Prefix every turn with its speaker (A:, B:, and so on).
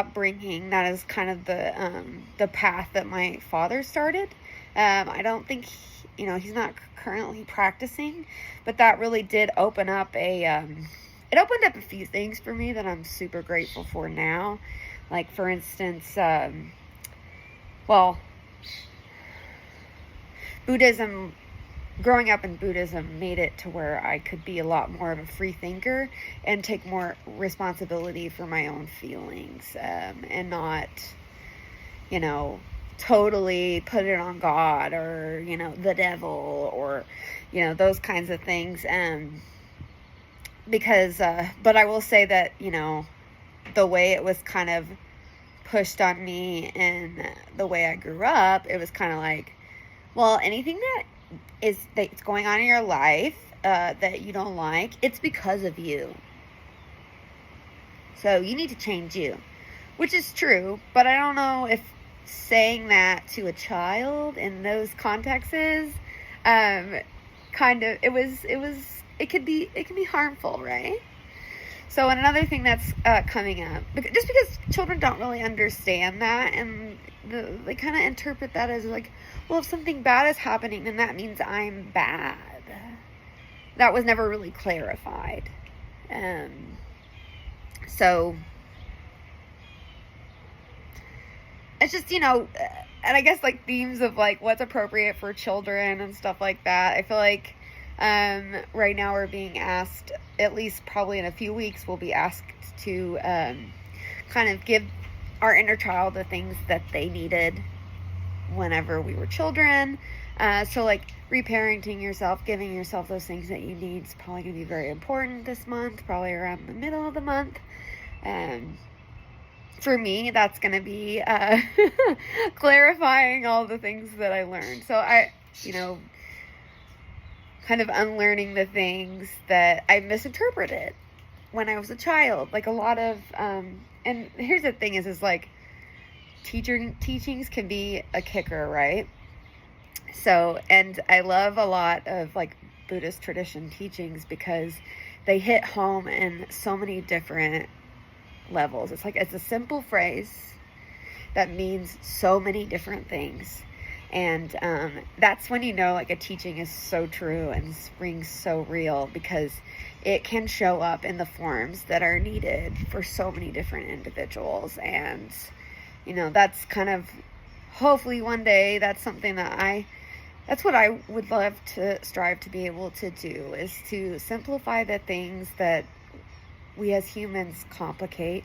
A: upbringing. That is kind of the path that my father started. I don't think he's not currently practicing, but that really did open up it opened up a few things for me that I'm super grateful for now. Like, for instance, well, Buddhism, growing up in Buddhism made it to where I could be a lot more of a free thinker and take more responsibility for my own feelings, and not, totally put it on God or, the devil or, those kinds of things. Because, but I will say that, the way it was kind of pushed on me and the way I grew up, it was kind of like, well, anything that's going on in your life that you don't like, it's because of you. So you need to change you, which is true. But I don't know if saying that to a child in those contexts kind of it can be harmful, right? So another thing that's coming up, just because children don't really understand that, and they kind of interpret that as like, well, if something bad is happening, then that means I'm bad. That was never really clarified. So it's just, and I guess like themes of like what's appropriate for children and stuff like that. I feel like right now we're being asked, at least probably in a few weeks, we'll be asked to kind of give our inner child the things that they needed whenever we were children. So like reparenting yourself, giving yourself those things that you need is probably going to be very important this month, probably around the middle of the month. For me, that's going to be clarifying all the things that I learned. So I, kind of unlearning the things that I misinterpreted when I was a child. Like a lot of, and here's the thing is like teachings can be a kicker, right? So, and I love a lot of like Buddhist tradition teachings because they hit home in so many different levels. It's like, it's a simple phrase that means so many different things. And that's when like a teaching is so true and rings so real, because it can show up in the forms that are needed for so many different individuals. And, that's kind of, hopefully one day, that's something that's what I would love to strive to be able to do, is to simplify the things that we as humans complicate.